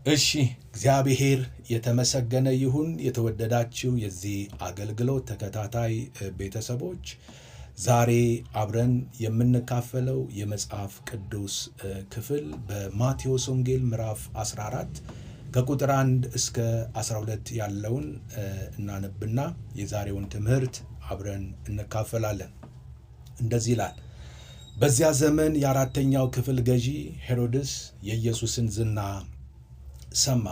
እሺ እግዚአብሔር የተመሰገነ ይሁን። የተወደዳችሁ የዚህ አገልግሎት ተከታታይ ቤተሰቦች ዛሬ አብረን የምንካፈለው የመጽሐፍ ቅዱስ ክፍል በማቴዎስ ወንጌል ምዕራፍ 14 ከቁጥር 1 እስከ 12 ያለውን እናነብና የዛሬውን ትምህርት አብረን እንካፈላለን። እንደዚህ ይላል። በዚያ ዘመን የአራተኛው ክፍል ገዢ ሄሮድስ የኢየሱስን ዝና ሰማ።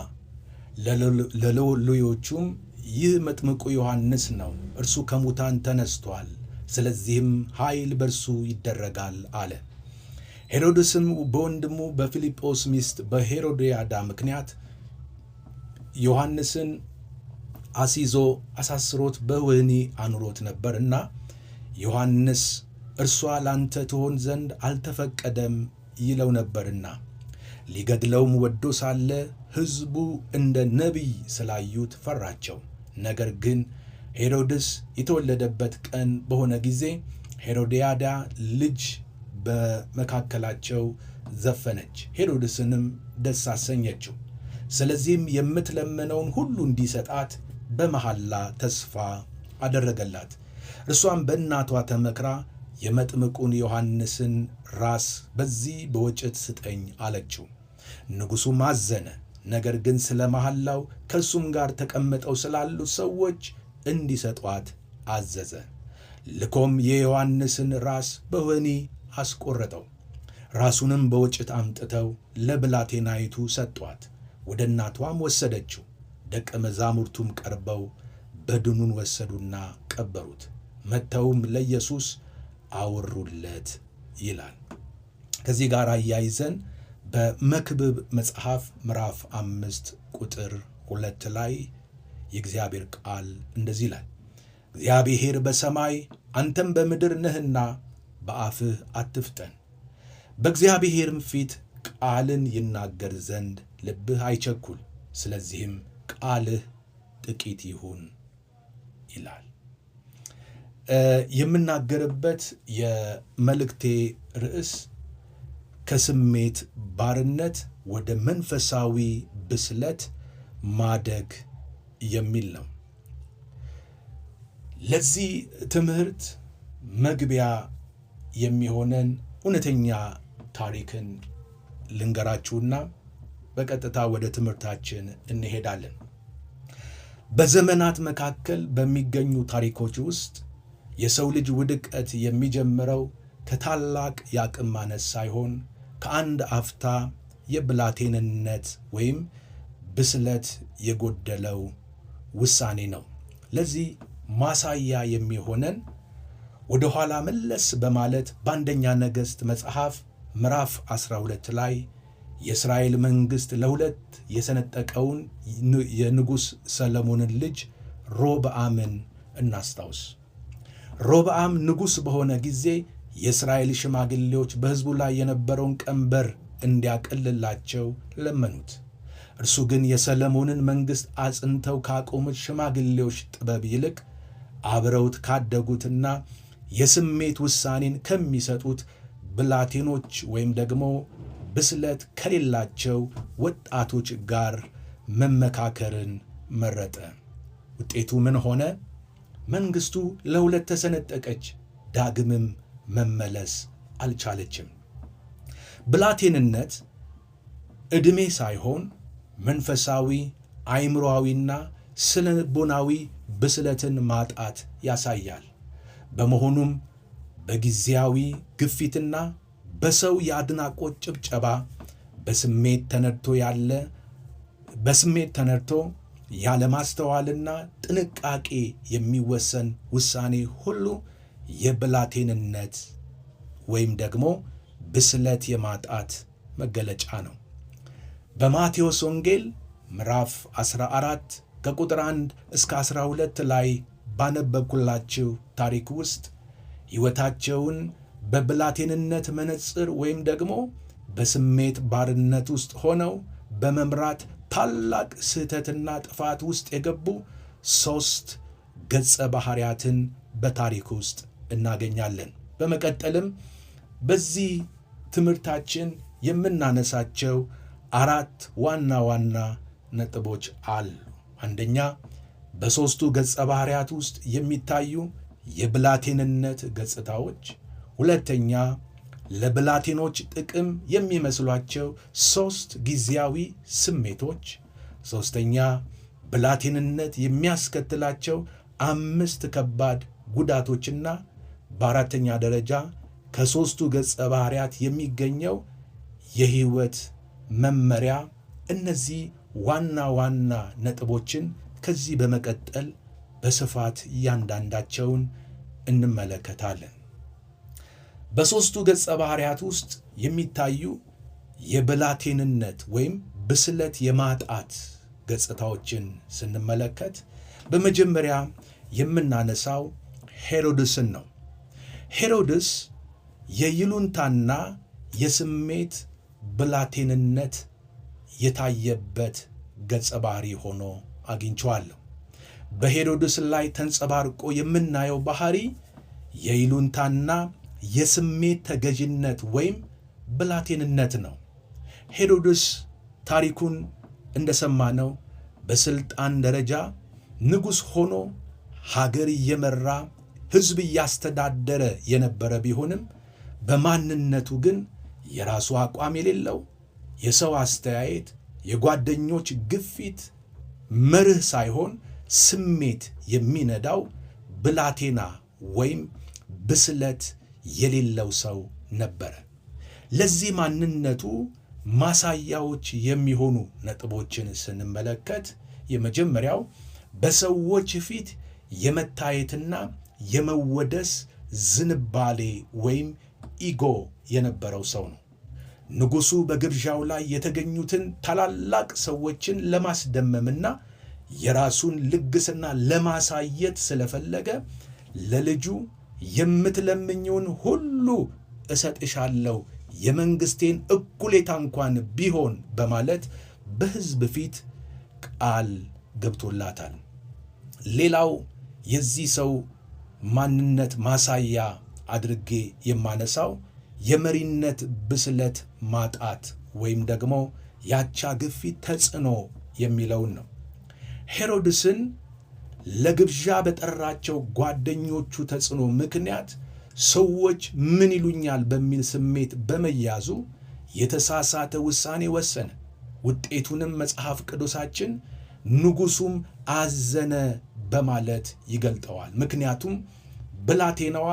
ለሎሌዎቹም ይህ መጥምቁ ዮሐንስ ነው፣ እርሱ ከሙታን ተነስቷል፣ ስለዚህም ኃይል በእርሱ ይደረጋል አለ። ሄሮድስም በወንድሙ በፊልጶስ ሚስት በሄሮድያዳ ምክንያት ዮሐንስን አስይዞ አሳስሮት በወህኒ አኑሮት ነበርና ዮሐንስ እርሷ ላንተ ትሆን ዘንድ አልተፈቀደም ይለው ነበርና ሊገድለውም ወዶ ሳለ ሕዝቡ እንደ ነቢይ ስላዩት ፈራቸው። ነገር ግን ሄሮድስ የተወለደበት ቀን በሆነ ጊዜ ሄሮድያዳ ልጅ በመካከላቸው ዘፈነች፣ ሄሮድስንም ደስ አሰኘችው። ስለዚህም የምትለመነውን ሁሉ እንዲሰጣት በመሐላ ተስፋ አደረገላት። እርሷም በእናቷ ተመክራ የመጥምቁን ዮሐንስን ራስ በዚህ በወጭት ስጠኝ አለችው። ንጉሡም አዘነ። ነገር ግን ስለ መሐላው ከእርሱም ጋር ተቀምጠው ስላሉት ሰዎች እንዲሰጧት አዘዘ። ልኮም የዮሐንስን ራስ በወህኒ አስቆረጠው። ራሱንም በወጭት አምጥተው ለብላቴናይቱ ሰጧት። ወደ እናቷም ወሰደችው። ደቀ መዛሙርቱም ቀርበው በድኑን ወሰዱና ቀበሩት። መጥተውም ለኢየሱስ አወሩለት ይላል። ከዚህ ጋር አያይዘን በመክብብ መጽሐፍ ምዕራፍ 5 ቁጥር 2 ላይ የእግዚአብሔር ቃል እንደዚህ ይላል። እግዚአብሔር በሰማይ አንተም በምድር ነህና በአፍህ አትፍጠን። በእግዚአብሔርም ፊት ቃልን ይናገር ዘንድ ልብህ አይቸኩል፣ ስለዚህም ቃልህ ጥቂት ይሁን ይላል። የምናገርበት የመልእክቴ ርዕስ ከስሜት ባርነት ወደ መንፈሳዊ ብስለት ማደግ የሚል ነው። ለዚህ ትምህርት መግቢያ የሚሆነን እውነተኛ ታሪክን ልንገራችሁና በቀጥታ ወደ ትምህርታችን እንሄዳለን። በዘመናት መካከል በሚገኙ ታሪኮች ውስጥ የሰው ልጅ ውድቀት የሚጀምረው ከታላቅ የአቅም ማነስ ሳይሆን ከአንድ አፍታ የብላቴንነት ወይም ብስለት የጎደለው ውሳኔ ነው። ለዚህ ማሳያ የሚሆነን ወደ ኋላ መለስ በማለት በአንደኛ ነገሥት መጽሐፍ ምዕራፍ 12 ላይ የእስራኤል መንግሥት ለሁለት የሰነጠቀውን የንጉሥ ሰለሞንን ልጅ ሮብዓምን እናስታውስ። ሮብዓም ንጉሥ በሆነ ጊዜ የእስራኤል ሽማግሌዎች በሕዝቡ ላይ የነበረውን ቀንበር እንዲያቀልላቸው ለመኑት። እርሱ ግን የሰለሞንን መንግሥት አጽንተው ካቆሙት ሽማግሌዎች ጥበብ ይልቅ አብረውት ካደጉትና የስሜት ውሳኔን ከሚሰጡት ብላቴኖች ወይም ደግሞ ብስለት ከሌላቸው ወጣቶች ጋር መመካከርን መረጠ። ውጤቱ ምን ሆነ? መንግሥቱ ለሁለት ተሰነጠቀች፣ ዳግምም መመለስ አልቻለችም። ብላቴንነት ዕድሜ ሳይሆን መንፈሳዊ አእምሮአዊና ስነ ልቦናዊ ብስለትን ማጣት ያሳያል። በመሆኑም በጊዜያዊ ግፊትና በሰው የአድናቆት ጭብጨባ በስሜት ተነድቶ ያለማስተዋልና ጥንቃቄ የሚወሰን ውሳኔ ሁሉ የብላቴንነት ወይም ደግሞ ብስለት የማጣት መገለጫ ነው። በማቴዎስ ወንጌል ምዕራፍ 14 ከቁጥር 1 እስከ 12 ላይ ባነበብኩላችሁ ታሪክ ውስጥ ሕይወታቸውን በብላቴንነት መነጽር ወይም ደግሞ በስሜት ባርነት ውስጥ ሆነው በመምራት ታላቅ ስህተትና ጥፋት ውስጥ የገቡ 3 ገጸ ባህሪያትን በታሪክ ውስጥ እናገኛለን። በመቀጠልም በዚህ ትምህርታችን የምናነሳቸው 4 ዋና ዋና ነጥቦች አሉ። አንደኛ፣ በሦስቱ ገጸ ባህሪያት ውስጥ የሚታዩ የብላቴንነት ገጽታዎች። ሁለተኛ፣ ለብላቴኖች ጥቅም የሚመስሏቸው 3 ጊዜያዊ ስሜቶች። ሦስተኛ፣ ብላቴንነት የሚያስከትላቸው 5 ከባድ ጉዳቶችና በአራተኛ ደረጃ ከሦስቱ ገጸ ባህሪያት የሚገኘው የሕይወት መመሪያ። እነዚህ ዋና ዋና ነጥቦችን ከዚህ በመቀጠል በስፋት እያንዳንዳቸውን እንመለከታለን። በሦስቱ ገጸ ባህሪያት ውስጥ የሚታዩ የብላቴንነት ወይም ብስለት የማጣት ገጽታዎችን ስንመለከት በመጀመሪያ የምናነሳው ሄሮድስን ነው። ሄሮድስ የይሉንታና የስሜት ብላቴንነት የታየበት ገጸ ባህሪ ሆኖ አግኝቼዋለሁ። በሄሮድስ ላይ ተንጸባርቆ የምናየው ባህሪ የይሉንታና የስሜት ተገዥነት ወይም ብላቴንነት ነው። ሄሮድስ ታሪኩን እንደሰማነው በስልጣን ደረጃ ንጉሥ ሆኖ ሀገር እየመራ ሕዝብ እያስተዳደረ የነበረ ቢሆንም በማንነቱ ግን የራሱ አቋም የሌለው፣ የሰው አስተያየት፣ የጓደኞች ግፊት መርህ ሳይሆን ስሜት የሚነዳው ብላቴና ወይም ብስለት የሌለው ሰው ነበረ። ለዚህ ማንነቱ ማሳያዎች የሚሆኑ ነጥቦችን ስንመለከት የመጀመሪያው በሰዎች ፊት የመታየትና የመወደስ ዝንባሌ ወይም ኢጎ የነበረው ሰው ነው። ንጉሡ በግብዣው ላይ የተገኙትን ታላላቅ ሰዎችን ለማስደመምና የራሱን ልግስና ለማሳየት ስለፈለገ ለልጁ የምትለምኝውን ሁሉ እሰጥሻለሁ፣ የመንግሥቴን እኩሌታ እንኳን ቢሆን በማለት በሕዝብ ፊት ቃል ገብቶላታል። ሌላው የዚህ ሰው ማንነት ማሳያ አድርጌ የማነሳው የመሪነት ብስለት ማጣት ወይም ደግሞ የአቻ ግፊት ተጽዕኖ የሚለውን ነው። ሄሮድስን ለግብዣ በጠራቸው ጓደኞቹ ተጽዕኖ ምክንያት ሰዎች ምን ይሉኛል በሚል ስሜት በመያዙ የተሳሳተ ውሳኔ ወሰነ። ውጤቱንም መጽሐፍ ቅዱሳችን ንጉሡም አዘነ በማለት ይገልጠዋል። ምክንያቱም ብላቴናዋ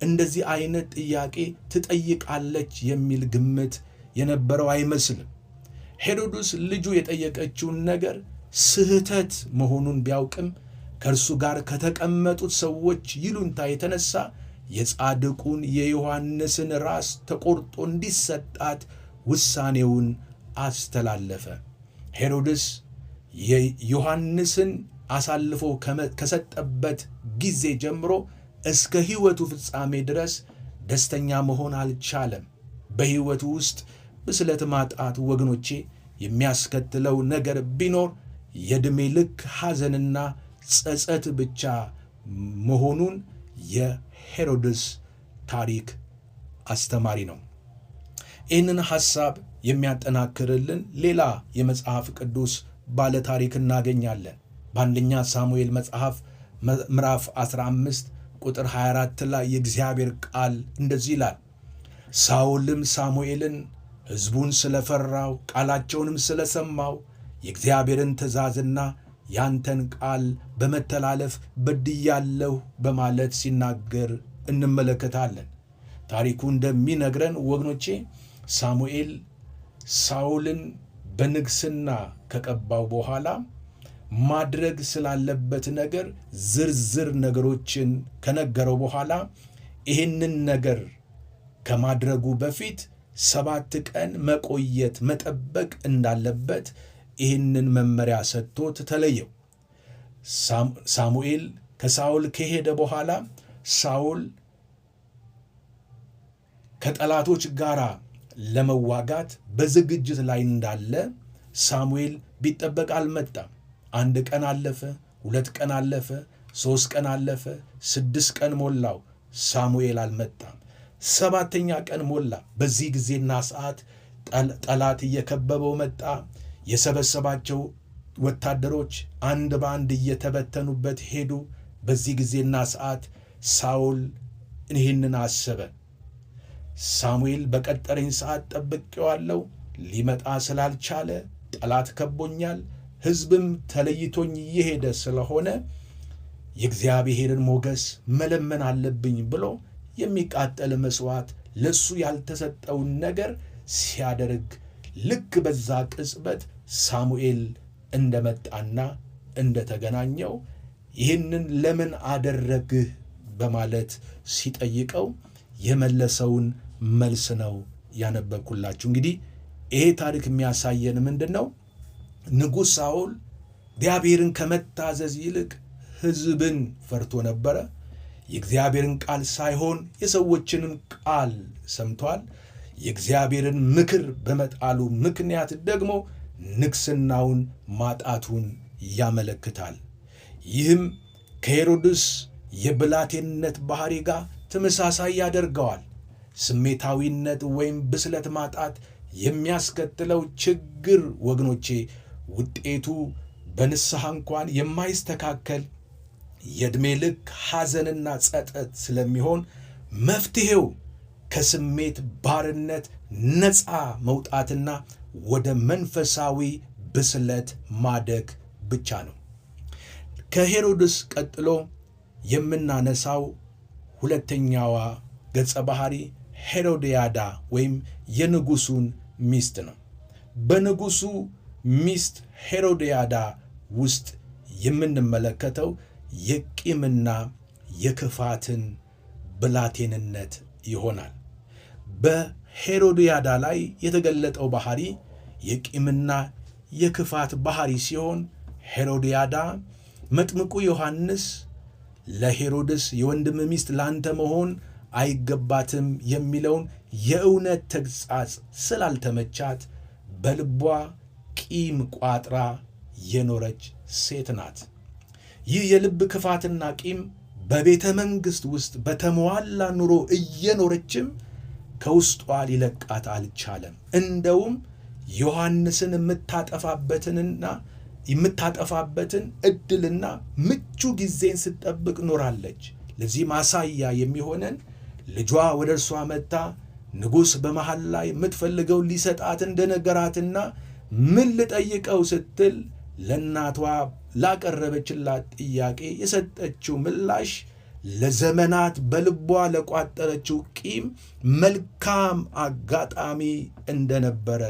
እንደዚህ አይነት ጥያቄ ትጠይቃለች የሚል ግምት የነበረው አይመስልም። ሄሮድስ ልጁ የጠየቀችውን ነገር ስህተት መሆኑን ቢያውቅም ከእርሱ ጋር ከተቀመጡት ሰዎች ይሉንታ የተነሳ የጻድቁን የዮሐንስን ራስ ተቆርጦ እንዲሰጣት ውሳኔውን አስተላለፈ። ሄሮድስ የዮሐንስን አሳልፎ ከሰጠበት ጊዜ ጀምሮ እስከ ሕይወቱ ፍጻሜ ድረስ ደስተኛ መሆን አልቻለም። በሕይወቱ ውስጥ ብስለት ማጣት ወገኖቼ የሚያስከትለው ነገር ቢኖር የዕድሜ ልክ ሐዘንና ጸጸት ብቻ መሆኑን የሄሮድስ ታሪክ አስተማሪ ነው። ይህንን ሐሳብ የሚያጠናክርልን ሌላ የመጽሐፍ ቅዱስ ባለ ታሪክ እናገኛለን። በአንደኛ ሳሙኤል መጽሐፍ ምዕራፍ 15 ቁጥር 24 ላይ የእግዚአብሔር ቃል እንደዚህ ይላል፣ ሳኦልም ሳሙኤልን ሕዝቡን ስለፈራው ቃላቸውንም ስለሰማው የእግዚአብሔርን ትእዛዝና ያንተን ቃል በመተላለፍ በድያለሁ በማለት ሲናገር እንመለከታለን። ታሪኩ እንደሚነግረን ወገኖቼ ሳሙኤል ሳኦልን በንግስና ከቀባው በኋላ ማድረግ ስላለበት ነገር ዝርዝር ነገሮችን ከነገረው በኋላ ይህንን ነገር ከማድረጉ በፊት 7 ቀን መቆየት መጠበቅ እንዳለበት ይህንን መመሪያ ሰጥቶት ተለየው። ሳሙኤል ከሳኦል ከሄደ በኋላ ሳኦል ከጠላቶች ጋር ለመዋጋት በዝግጅት ላይ እንዳለ ሳሙኤል ቢጠበቅ አልመጣም። 1 ቀን አለፈ፣ 2 ቀን አለፈ፣ 3 ቀን አለፈ፣ 6 ቀን ሞላው፣ ሳሙኤል አልመጣም። 7ኛ ቀን ሞላ። በዚህ ጊዜና ሰዓት ጠላት እየከበበው መጣ። የሰበሰባቸው ወታደሮች አንድ በአንድ እየተበተኑበት ሄዱ። በዚህ ጊዜና ሰዓት ሳኦል ይህንን አሰበ። ሳሙኤል በቀጠረኝ ሰዓት ጠብቄዋለሁ፣ ሊመጣ ስላልቻለ ጠላት ከቦኛል፣ ሕዝብም ተለይቶኝ እየሄደ ስለሆነ የእግዚአብሔርን ሞገስ መለመን አለብኝ ብሎ የሚቃጠል መሥዋዕት ለሱ ያልተሰጠውን ነገር ሲያደርግ ልክ በዛ ቅጽበት ሳሙኤል እንደመጣና እንደተገናኘው ይህንን ለምን አደረግህ በማለት ሲጠይቀው የመለሰውን መልስ ነው ያነበብኩላችሁ። እንግዲህ ይሄ ታሪክ የሚያሳየን ምንድን ነው? ንጉሥ ሳኦል እግዚአብሔርን ከመታዘዝ ይልቅ ሕዝብን ፈርቶ ነበረ። የእግዚአብሔርን ቃል ሳይሆን የሰዎችንም ቃል ሰምቷል። የእግዚአብሔርን ምክር በመጣሉ ምክንያት ደግሞ ንግሥናውን ማጣቱን ያመለክታል። ይህም ከሄሮድስ የብላቴንነት ባህሪ ጋር ተመሳሳይ ያደርገዋል። ስሜታዊነት ወይም ብስለት ማጣት የሚያስከትለው ችግር ወገኖቼ ውጤቱ በንስሐ እንኳን የማይስተካከል የዕድሜ ልክ ሐዘንና ጸጸት ስለሚሆን መፍትሔው ከስሜት ባርነት ነፃ መውጣትና ወደ መንፈሳዊ ብስለት ማደግ ብቻ ነው። ከሄሮድስ ቀጥሎ የምናነሳው ሁለተኛዋ ገጸ ባህሪ ሄሮድያዳ ወይም የንጉሡን ሚስት ነው። በንጉሡ ሚስት ሄሮድያዳ ውስጥ የምንመለከተው የቂምና የክፋትን ብላቴንነት ይሆናል። በሄሮድያዳ ላይ የተገለጠው ባህሪ የቂምና የክፋት ባህሪ ሲሆን ሄሮድያዳ መጥምቁ ዮሐንስ ለሄሮድስ የወንድም ሚስት ላንተ መሆን አይገባትም የሚለውን የእውነት ተግሣጽ ስላልተመቻት በልቧ ቂም ቋጥራ የኖረች ሴት ናት። ይህ የልብ ክፋትና ቂም በቤተ መንግሥት ውስጥ በተሟላ ኑሮ እየኖረችም ከውስጧ ሊለቃት አልቻለም። እንደውም ዮሐንስን የምታጠፋበትን ዕድልና ምቹ ጊዜን ስትጠብቅ ኖራለች። ለዚህ ማሳያ የሚሆነን ልጇ ወደ እርሷ መጥታ ንጉሥ በመሃል ላይ የምትፈልገው ሊሰጣት እንደነገራትና ምን ልጠይቀው ስትል ለእናቷ ላቀረበችላት ጥያቄ የሰጠችው ምላሽ ለዘመናት በልቧ ለቋጠረችው ቂም መልካም አጋጣሚ እንደነበረ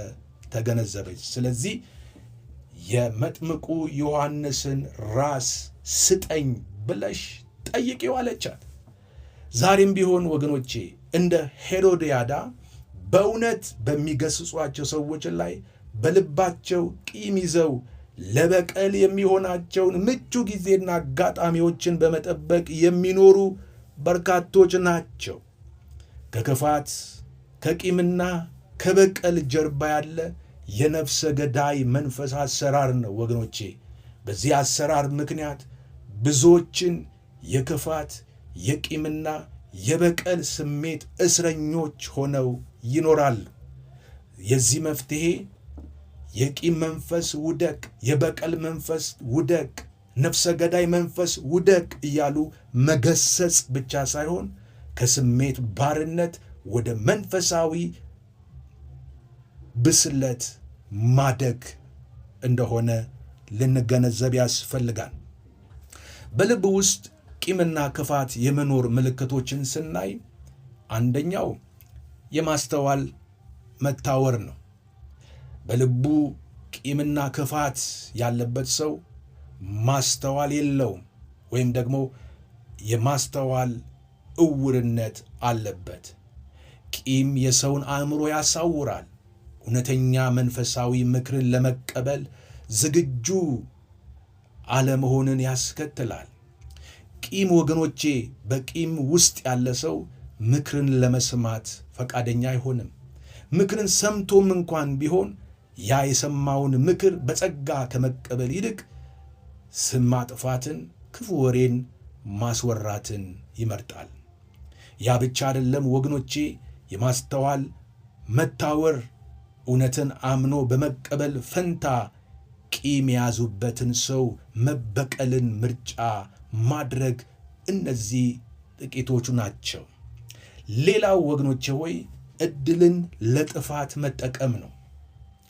ተገነዘበች። ስለዚህ የመጥምቁ ዮሐንስን ራስ ስጠኝ ብለሽ ጠይቂው አለቻት። ዛሬም ቢሆን ወገኖቼ እንደ ሄሮድያዳ በእውነት በሚገስጿቸው ሰዎች ላይ በልባቸው ቂም ይዘው ለበቀል የሚሆናቸውን ምቹ ጊዜና አጋጣሚዎችን በመጠበቅ የሚኖሩ በርካቶች ናቸው። ከክፋት ከቂምና ከበቀል ጀርባ ያለ የነፍሰ ገዳይ መንፈስ አሰራር ነው ወገኖቼ። በዚህ አሰራር ምክንያት ብዙዎችን የክፋት የቂምና የበቀል ስሜት እስረኞች ሆነው ይኖራሉ። የዚህ መፍትሔ የቂም መንፈስ ውደቅ፣ የበቀል መንፈስ ውደቅ፣ ነፍሰ ገዳይ መንፈስ ውደቅ እያሉ መገሰጽ ብቻ ሳይሆን ከስሜት ባርነት ወደ መንፈሳዊ ብስለት ማደግ እንደሆነ ልንገነዘብ ያስፈልጋል። በልብ ውስጥ ቂምና ክፋት የመኖር ምልክቶችን ስናይ አንደኛው የማስተዋል መታወር ነው። በልቡ ቂምና ክፋት ያለበት ሰው ማስተዋል የለውም፣ ወይም ደግሞ የማስተዋል እውርነት አለበት። ቂም የሰውን አእምሮ ያሳውራል። እውነተኛ መንፈሳዊ ምክርን ለመቀበል ዝግጁ አለመሆንን ያስከትላል። ቂም ወገኖቼ፣ በቂም ውስጥ ያለ ሰው ምክርን ለመስማት ፈቃደኛ አይሆንም። ምክርን ሰምቶም እንኳን ቢሆን ያ የሰማውን ምክር በጸጋ ከመቀበል ይልቅ ስም ማጥፋትን፣ ክፉ ወሬን ማስወራትን ይመርጣል። ያ ብቻ አይደለም ወገኖቼ፣ የማስተዋል መታወር እውነትን አምኖ በመቀበል ፈንታ ቂም የያዙበትን ሰው መበቀልን ምርጫ ማድረግ እነዚህ ጥቂቶቹ ናቸው። ሌላው ወገኖቼ ሆይ ዕድልን ለጥፋት መጠቀም ነው።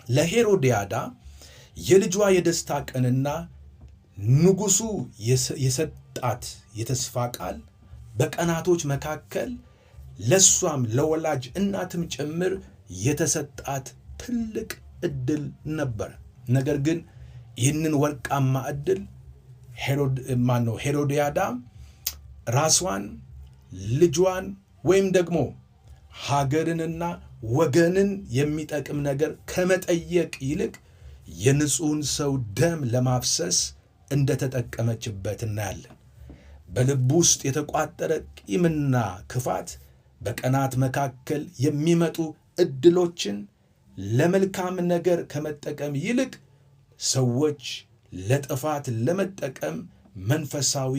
ለሄሮድያዳ የልጇ የደስታ ቀንና ንጉሡ የሰጣት የተስፋ ቃል በቀናቶች መካከል ለሷም ለወላጅ እናትም ጭምር የተሰጣት ትልቅ ዕድል ነበር። ነገር ግን ይህንን ወርቃማ ዕድል ሄሮድያዳ ራሷን፣ ልጇን ወይም ደግሞ ሀገርንና ወገንን የሚጠቅም ነገር ከመጠየቅ ይልቅ የንጹሕን ሰው ደም ለማፍሰስ እንደተጠቀመችበት እናያለን። በልብ ውስጥ የተቋጠረ ቂምና ክፋት በቀናት መካከል የሚመጡ ዕድሎችን ለመልካም ነገር ከመጠቀም ይልቅ ሰዎች ለጥፋት ለመጠቀም መንፈሳዊ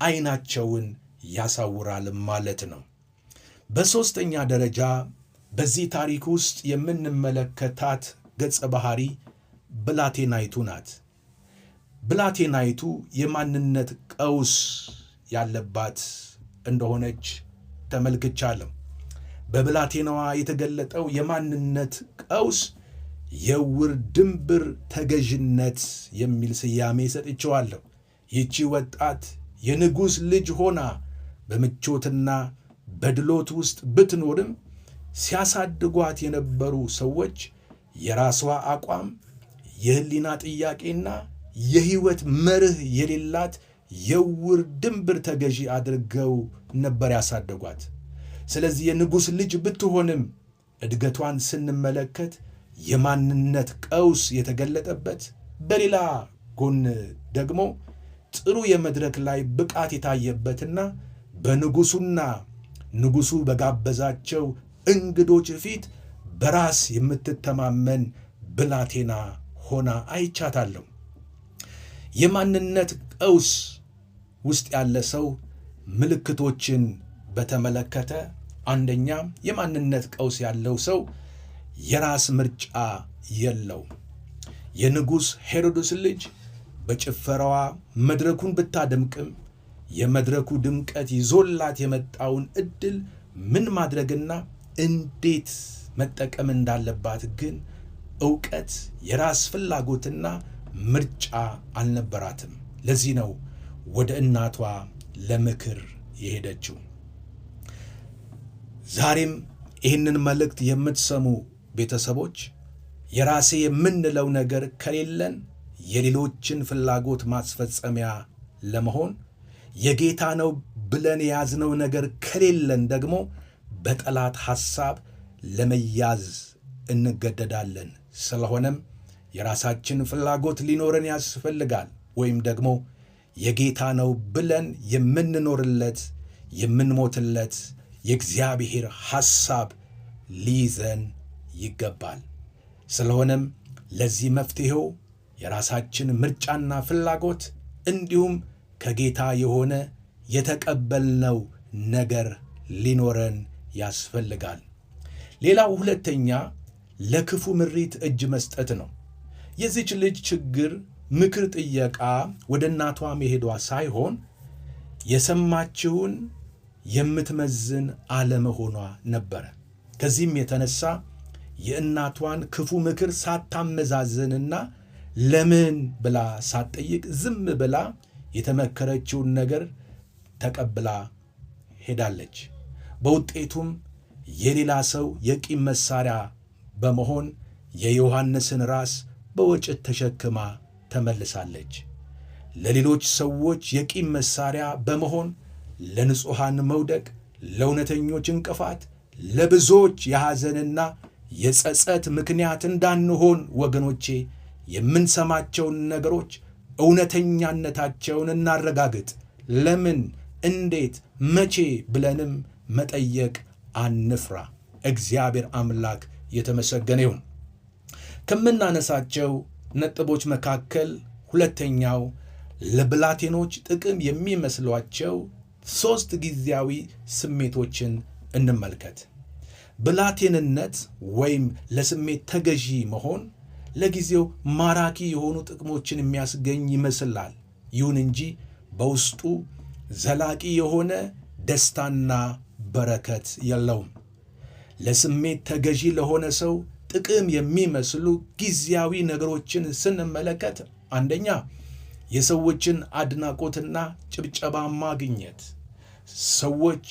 ዓይናቸውን ያሳውራል ማለት ነው። በሦስተኛ ደረጃ በዚህ ታሪክ ውስጥ የምንመለከታት ገጸ ባህሪ ብላቴናይቱ ናት። ብላቴናይቱ የማንነት ቀውስ ያለባት እንደሆነች ተመልክቻለሁ። በብላቴናዋ የተገለጠው የማንነት ቀውስ የዕውር ድንብር ተገዥነት የሚል ስያሜ ሰጥቼዋለሁ። ይህቺ ወጣት የንጉሥ ልጅ ሆና በምቾትና በድሎት ውስጥ ብትኖርም ሲያሳድጓት የነበሩ ሰዎች የራሷ አቋም፣ የሕሊና ጥያቄና የሕይወት መርህ የሌላት የዕውር ድንብር ተገዢ አድርገው ነበር ያሳደጓት። ስለዚህ የንጉሥ ልጅ ብትሆንም እድገቷን ስንመለከት የማንነት ቀውስ የተገለጠበት፣ በሌላ ጎን ደግሞ ጥሩ የመድረክ ላይ ብቃት የታየበትና በንጉሡና ንጉሡ በጋበዛቸው እንግዶች ፊት በራስ የምትተማመን ብላቴና ሆና አይቻታለሁ። የማንነት ቀውስ ውስጥ ያለ ሰው ምልክቶችን በተመለከተ አንደኛ፣ የማንነት ቀውስ ያለው ሰው የራስ ምርጫ የለው። የንጉሥ ሄሮድስ ልጅ በጭፈራዋ መድረኩን ብታደምቅም የመድረኩ ድምቀት ይዞላት የመጣውን ዕድል ምን ማድረግና እንዴት መጠቀም እንዳለባት ግን ዕውቀት፣ የራስ ፍላጎትና ምርጫ አልነበራትም። ለዚህ ነው ወደ እናቷ ለምክር የሄደችው። ዛሬም ይህንን መልእክት የምትሰሙ ቤተሰቦች የራሴ የምንለው ነገር ከሌለን የሌሎችን ፍላጎት ማስፈጸሚያ ለመሆን፣ የጌታ ነው ብለን የያዝነው ነገር ከሌለን ደግሞ በጠላት ሐሳብ ለመያዝ እንገደዳለን። ስለሆነም የራሳችን ፍላጎት ሊኖረን ያስፈልጋል። ወይም ደግሞ የጌታ ነው ብለን የምንኖርለት የምንሞትለት የእግዚአብሔር ሐሳብ ሊይዘን ይገባል። ስለሆነም ለዚህ መፍትሄው የራሳችን ምርጫና ፍላጎት እንዲሁም ከጌታ የሆነ የተቀበልነው ነገር ሊኖረን ያስፈልጋል። ሌላው ሁለተኛ ለክፉ ምሪት እጅ መስጠት ነው። የዚች ልጅ ችግር ምክር ጥየቃ ወደ እናቷ መሄዷ ሳይሆን የሰማችውን የምትመዝን አለመሆኗ ነበረ። ከዚህም የተነሳ የእናቷን ክፉ ምክር ሳታመዛዝንና ለምን ብላ ሳትጠይቅ ዝም ብላ የተመከረችውን ነገር ተቀብላ ሄዳለች። በውጤቱም የሌላ ሰው የቂም መሳሪያ በመሆን የዮሐንስን ራስ በወጭት ተሸክማ ተመልሳለች። ለሌሎች ሰዎች የቂም መሳሪያ በመሆን ለንጹሐን መውደቅ፣ ለእውነተኞች እንቅፋት፣ ለብዙዎች የሐዘንና የጸጸት ምክንያት እንዳንሆን ወገኖቼ የምንሰማቸውን ነገሮች እውነተኛነታቸውን እናረጋግጥ። ለምን፣ እንዴት፣ መቼ ብለንም መጠየቅ አንፍራ። እግዚአብሔር አምላክ የተመሰገነ ይሁን። ከምናነሳቸው ነጥቦች መካከል ሁለተኛው ለብላቴኖች ጥቅም የሚመስሏቸው 3 ጊዜያዊ ስሜቶችን እንመልከት። ብላቴንነት ወይም ለስሜት ተገዢ መሆን ለጊዜው ማራኪ የሆኑ ጥቅሞችን የሚያስገኝ ይመስላል። ይሁን እንጂ በውስጡ ዘላቂ የሆነ ደስታና በረከት የለውም። ለስሜት ተገዢ ለሆነ ሰው ጥቅም የሚመስሉ ጊዜያዊ ነገሮችን ስንመለከት አንደኛ የሰዎችን አድናቆትና ጭብጨባ ማግኘት፣ ሰዎች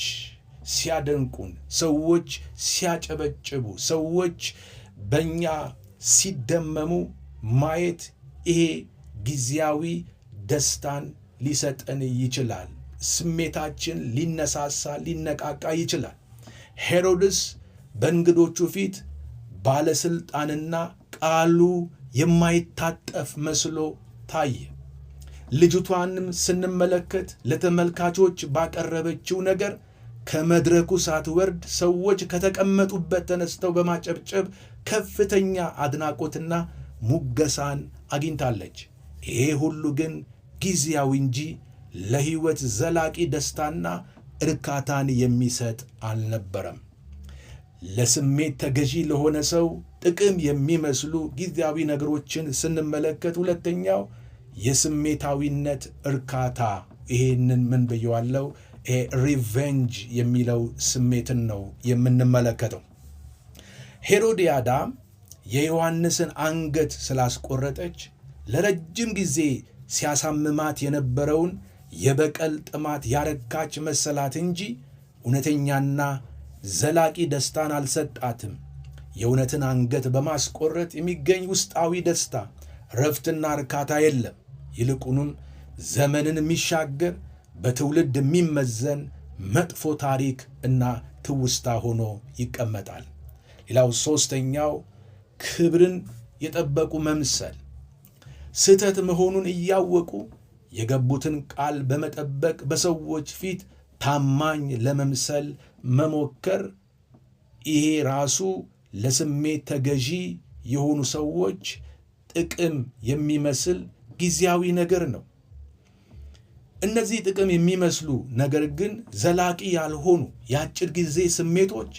ሲያደንቁን፣ ሰዎች ሲያጨበጭቡ፣ ሰዎች በእኛ ሲደመሙ ማየት ይሄ ጊዜያዊ ደስታን ሊሰጠን ይችላል። ስሜታችን ሊነሳሳ ሊነቃቃ ይችላል። ሄሮድስ በእንግዶቹ ፊት ባለሥልጣንና ቃሉ የማይታጠፍ መስሎ ታየ። ልጅቷንም ስንመለከት ለተመልካቾች ባቀረበችው ነገር ከመድረኩ ሳትወርድ ሰዎች ከተቀመጡበት ተነስተው በማጨብጨብ ከፍተኛ አድናቆትና ሙገሳን አግኝታለች። ይሄ ሁሉ ግን ጊዜያዊ እንጂ ለሕይወት ዘላቂ ደስታና እርካታን የሚሰጥ አልነበረም። ለስሜት ተገዢ ለሆነ ሰው ጥቅም የሚመስሉ ጊዜያዊ ነገሮችን ስንመለከት ሁለተኛው የስሜታዊነት እርካታ፣ ይሄንን ምን ብየዋለው? ሪቬንጅ የሚለው ስሜትን ነው የምንመለከተው። ሄሮድያዳ የዮሐንስን አንገት ስላስቆረጠች ለረጅም ጊዜ ሲያሳምማት የነበረውን የበቀል ጥማት ያረካች መሰላት እንጂ እውነተኛና ዘላቂ ደስታን አልሰጣትም። የእውነትን አንገት በማስቆረጥ የሚገኝ ውስጣዊ ደስታ፣ ረፍትና እርካታ የለም። ይልቁንም ዘመንን የሚሻገር በትውልድ የሚመዘን መጥፎ ታሪክ እና ትውስታ ሆኖ ይቀመጣል። ሌላው ሦስተኛው ክብርን የጠበቁ መምሰል፣ ስህተት መሆኑን እያወቁ የገቡትን ቃል በመጠበቅ በሰዎች ፊት ታማኝ ለመምሰል መሞከር፣ ይሄ ራሱ ለስሜት ተገዢ የሆኑ ሰዎች ጥቅም የሚመስል ጊዜያዊ ነገር ነው። እነዚህ ጥቅም የሚመስሉ ነገር ግን ዘላቂ ያልሆኑ የአጭር ጊዜ ስሜቶች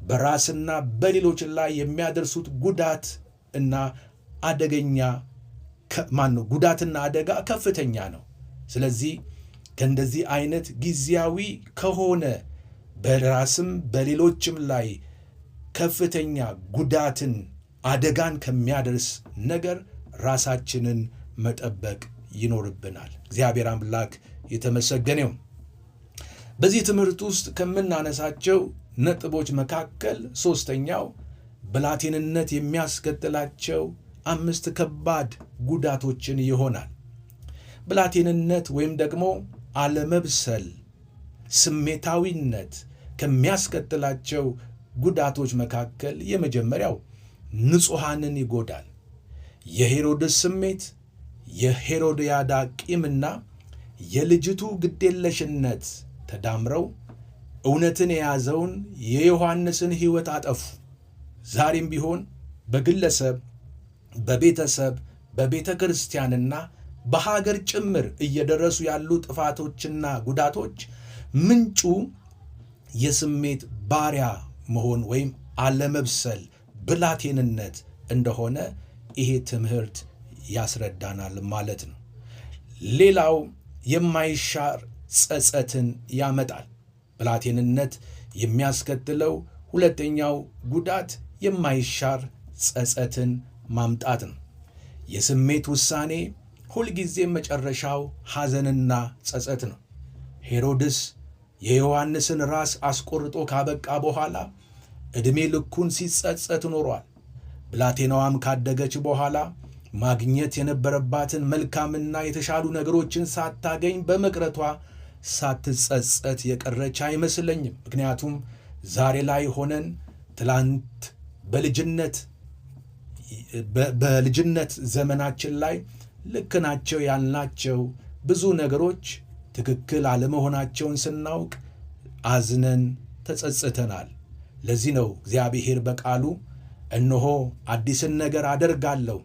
በራስና በሌሎች ላይ የሚያደርሱት ጉዳትና አደጋ ከፍተኛ ነው። ስለዚህ ከእንደዚህ አይነት ጊዜያዊ ከሆነ በራስም በሌሎችም ላይ ከፍተኛ ጉዳትን አደጋን ከሚያደርስ ነገር ራሳችንን መጠበቅ ይኖርብናል። እግዚአብሔር አምላክ የተመሰገነው። በዚህ ትምህርት ውስጥ ከምናነሳቸው ነጥቦች መካከል ሦስተኛው ብላቴንነት የሚያስከትላቸው 5 ከባድ ጉዳቶችን ይሆናል። ብላቴንነት ወይም ደግሞ አለመብሰል፣ ስሜታዊነት ከሚያስከትላቸው ጉዳቶች መካከል የመጀመሪያው ንጹሐንን ይጎዳል። የሄሮድስ ስሜት፣ የሄሮድያዳ ቂምና የልጅቱ ግዴለሽነት ተዳምረው እውነትን የያዘውን የዮሐንስን ሕይወት አጠፉ። ዛሬም ቢሆን በግለሰብ፣ በቤተሰብ፣ በቤተ ክርስቲያንና በሀገር ጭምር እየደረሱ ያሉ ጥፋቶችና ጉዳቶች ምንጩ የስሜት ባሪያ መሆን ወይም አለመብሰል፣ ብላቴንነት እንደሆነ ይሄ ትምህርት ያስረዳናል ማለት ነው። ሌላው የማይሻር ጸጸትን ያመጣል። ብላቴንነት የሚያስከትለው ሁለተኛው ጉዳት የማይሻር ጸጸትን ማምጣት ነው። የስሜት ውሳኔ ሁልጊዜም መጨረሻው ሐዘንና ጸጸት ነው። ሄሮድስ የዮሐንስን ራስ አስቆርጦ ካበቃ በኋላ ዕድሜ ልኩን ሲጸጸት ኖሯል። ብላቴናዋም ካደገች በኋላ ማግኘት የነበረባትን መልካምና የተሻሉ ነገሮችን ሳታገኝ በመቅረቷ ሳትጸጸት የቀረች አይመስለኝም። ምክንያቱም ዛሬ ላይ ሆነን ትላንት በልጅነት ዘመናችን ላይ ልክ ናቸው ያልናቸው ብዙ ነገሮች ትክክል አለመሆናቸውን ስናውቅ አዝነን ተጸጽተናል። ለዚህ ነው እግዚአብሔር በቃሉ እነሆ አዲስን ነገር አደርጋለሁ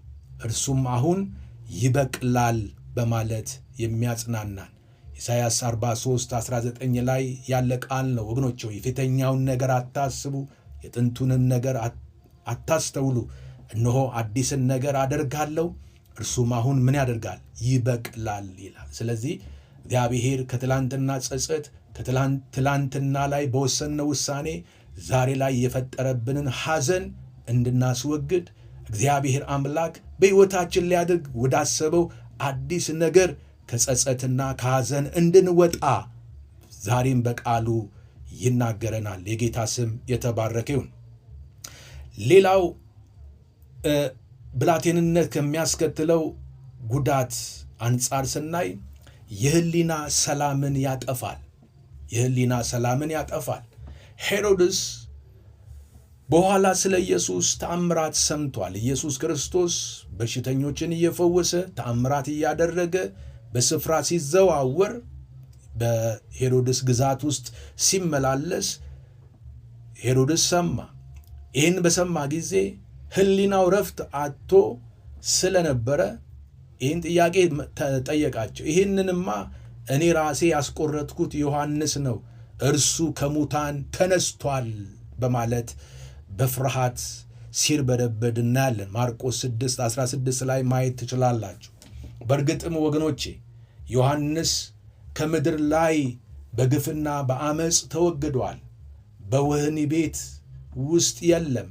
እርሱም አሁን ይበቅላል በማለት የሚያጽናናን። ኢሳይያስ 43:19 ላይ ያለ ቃል ነው ወገኖች። የፊተኛውን ነገር አታስቡ፣ የጥንቱንም ነገር አታስተውሉ። እነሆ አዲስን ነገር አደርጋለሁ፣ እርሱም አሁን ምን ያደርጋል? ይበቅላል ይላል። ስለዚህ እግዚአብሔር ከትላንትና ጸጸት ከትላንትና ላይ በወሰነው ውሳኔ ዛሬ ላይ የፈጠረብንን ሐዘን እንድናስወግድ እግዚአብሔር አምላክ በሕይወታችን ሊያደርግ ወዳሰበው አዲስ ነገር ከጸጸትና ከሐዘን እንድንወጣ ዛሬም በቃሉ ይናገረናል። የጌታ ስም የተባረከ ይሁን። ሌላው ብላቴንነት ከሚያስከትለው ጉዳት አንጻር ስናይ የህሊና ሰላምን ያጠፋል። የህሊና ሰላምን ያጠፋል። ሄሮድስ በኋላ ስለ ኢየሱስ ተአምራት ሰምቷል። ኢየሱስ ክርስቶስ በሽተኞችን እየፈወሰ ተአምራት እያደረገ በስፍራ ሲዘዋወር በሄሮድስ ግዛት ውስጥ ሲመላለስ ሄሮድስ ሰማ። ይህን በሰማ ጊዜ ህሊናው ረፍት አጥቶ ስለነበረ ይህን ጥያቄ ጠየቃቸው። ይህንንማ እኔ ራሴ ያስቆረጥኩት ዮሐንስ ነው፣ እርሱ ከሙታን ተነስቷል በማለት በፍርሃት ሲርበደበድ እናያለን። ማርቆስ 6:16 ላይ ማየት ትችላላችሁ። በእርግጥም ወገኖቼ ዮሐንስ ከምድር ላይ በግፍና በአመፅ ተወግዷል። በወህኒ ቤት ውስጥ የለም።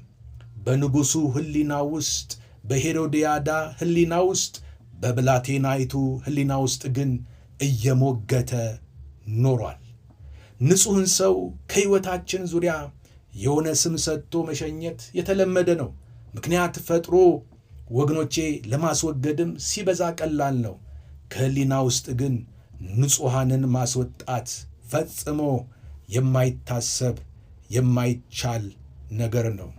በንጉሡ ህሊና ውስጥ፣ በሄሮድያዳ ህሊና ውስጥ፣ በብላቴናይቱ ህሊና ውስጥ ግን እየሞገተ ኖሯል። ንጹሕን ሰው ከሕይወታችን ዙሪያ የሆነ ስም ሰጥቶ መሸኘት የተለመደ ነው። ምክንያት ፈጥሮ ወገኖቼ ለማስወገድም ሲበዛ ቀላል ነው። ከህሊና ውስጥ ግን ንጹሐንን ማስወጣት ፈጽሞ የማይታሰብ የማይቻል ነገር ነው።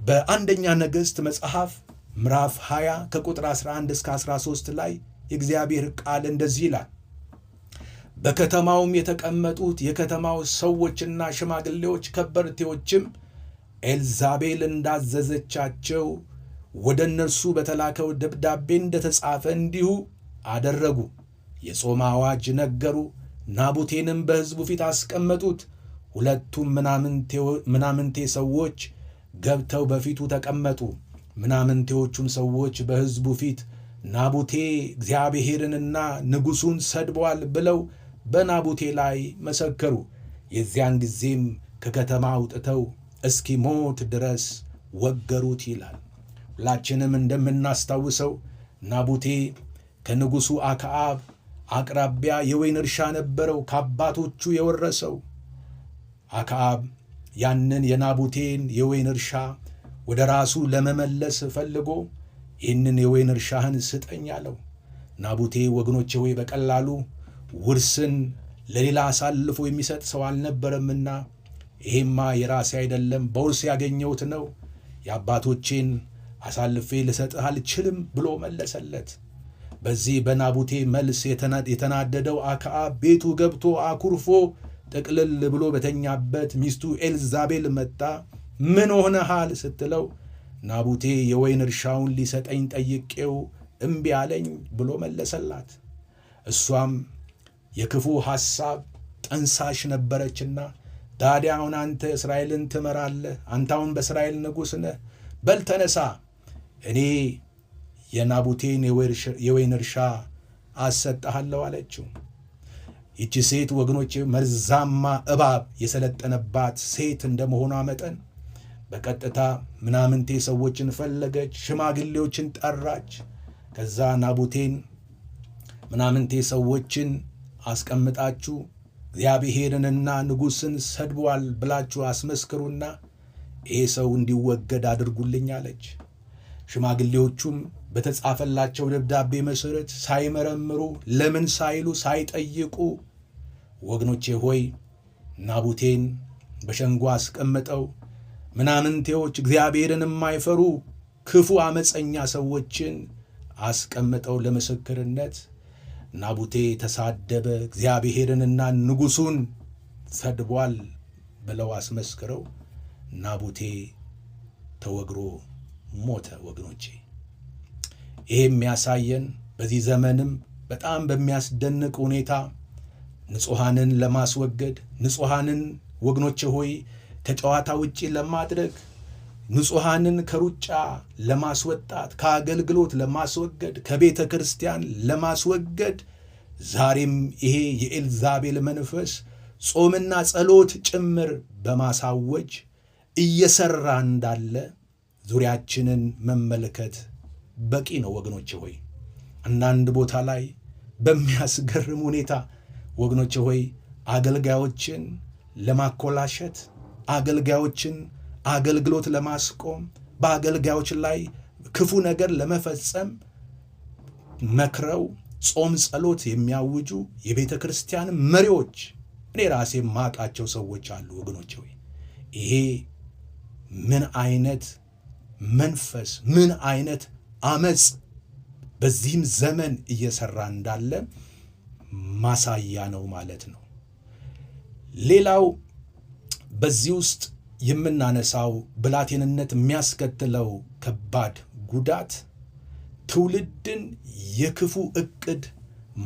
በአንደኛ ነገሥት መጽሐፍ ምዕራፍ 20 ከቁጥር 11 እስከ 13 ላይ የእግዚአብሔር ቃል እንደዚህ ይላል። በከተማውም የተቀመጡት የከተማው ሰዎችና ሽማግሌዎች ከበርቴዎችም ኤልዛቤል እንዳዘዘቻቸው ወደ እነርሱ በተላከው ደብዳቤ እንደተጻፈ እንዲሁ አደረጉ። የጾም አዋጅ ነገሩ። ናቡቴንም በሕዝቡ ፊት አስቀመጡት። ሁለቱም ምናምንቴ ሰዎች ገብተው በፊቱ ተቀመጡ። ምናምንቴዎቹም ሰዎች በሕዝቡ ፊት ናቡቴ እግዚአብሔርንና ንጉሡን ሰድቧል ብለው በናቡቴ ላይ መሰከሩ። የዚያን ጊዜም ከከተማ አውጥተው እስኪሞት ድረስ ወገሩት ይላል። ሁላችንም እንደምናስታውሰው ናቡቴ ከንጉሡ አክዓብ አቅራቢያ የወይን እርሻ ነበረው፣ ከአባቶቹ የወረሰው። አክዓብ ያንን የናቡቴን የወይን እርሻ ወደ ራሱ ለመመለስ ፈልጎ ይህንን የወይን እርሻህን ስጠኝ አለው። ናቡቴ ወገኖቼ ሆይ በቀላሉ ውርስን ለሌላ አሳልፎ የሚሰጥ ሰው አልነበረምና ይሄማ የራሴ አይደለም፣ በውርስ ያገኘሁት ነው፣ የአባቶቼን አሳልፌ ልሰጥህ አልችልም ብሎ መለሰለት። በዚህ በናቡቴ መልስ የተናደደው አክዓብ ቤቱ ገብቶ አኩርፎ ጥቅልል ብሎ በተኛበት ሚስቱ ኤልዛቤል መጣ። ምን ሆነሃል ስትለው ናቡቴ የወይን እርሻውን ሊሰጠኝ ጠይቄው እምቢ አለኝ ብሎ መለሰላት። እሷም የክፉ ሐሳብ ጠንሳሽ ነበረችና ታዲያ አሁን አንተ እስራኤልን ትመራለህ፣ አንተ አሁን በእስራኤል ንጉሥ ነህ፣ በል ተነሳ፣ እኔ የናቡቴን የወይን እርሻ አሰጥሃለሁ አለችው። ይቺ ሴት ወገኖች መርዛማ እባብ የሰለጠነባት ሴት እንደመሆኗ መጠን በቀጥታ ምናምንቴ ሰዎችን ፈለገች፣ ሽማግሌዎችን ጠራች። ከዛ ናቡቴን ምናምንቴ ሰዎችን አስቀምጣችሁ እግዚአብሔርንና ንጉሥን ሰድቧል ብላችሁ አስመስክሩና ይሄ ሰው እንዲወገድ አድርጉልኝ አለች። ሽማግሌዎቹም በተጻፈላቸው ደብዳቤ መሠረት ሳይመረምሩ ለምን ሳይሉ ሳይጠይቁ ወገኖቼ ሆይ ናቡቴን በሸንጎ አስቀምጠው ምናምንቴዎች እግዚአብሔርን የማይፈሩ ክፉ አመፀኛ ሰዎችን አስቀምጠው ለምስክርነት ናቡቴ ተሳደበ፣ እግዚአብሔርንና ንጉሡን ሰድቧል ብለው አስመስክረው ናቡቴ ተወግሮ ሞተ። ወገኖቼ ይሄ የሚያሳየን በዚህ ዘመንም በጣም በሚያስደንቅ ሁኔታ ንጹሐንን ለማስወገድ ንጹሐንን ወገኖቼ ሆይ ከጨዋታ ውጪ ለማድረግ ንጹሐንን ከሩጫ ለማስወጣት ከአገልግሎት ለማስወገድ ከቤተ ክርስቲያን ለማስወገድ ዛሬም ይሄ የኤልዛቤል መንፈስ ጾምና ጸሎት ጭምር በማሳወጅ እየሰራ እንዳለ ዙሪያችንን መመልከት በቂ ነው ወገኖቼ ሆይ። አንዳንድ ቦታ ላይ በሚያስገርም ሁኔታ ወገኖቼ ሆይ አገልጋዮችን ለማኮላሸት፣ አገልጋዮችን አገልግሎት ለማስቆም፣ በአገልጋዮች ላይ ክፉ ነገር ለመፈጸም መክረው ጾም ጸሎት የሚያውጁ የቤተ ክርስቲያን መሪዎች እኔ ራሴ ማቃቸው ሰዎች አሉ ወገኖቼ ሆይ። ይሄ ምን አይነት መንፈስ ምን አይነት አመጽ በዚህም ዘመን እየሰራ እንዳለ ማሳያ ነው ማለት ነው። ሌላው በዚህ ውስጥ የምናነሳው ብላቴንነት የሚያስከትለው ከባድ ጉዳት ትውልድን የክፉ ዕቅድ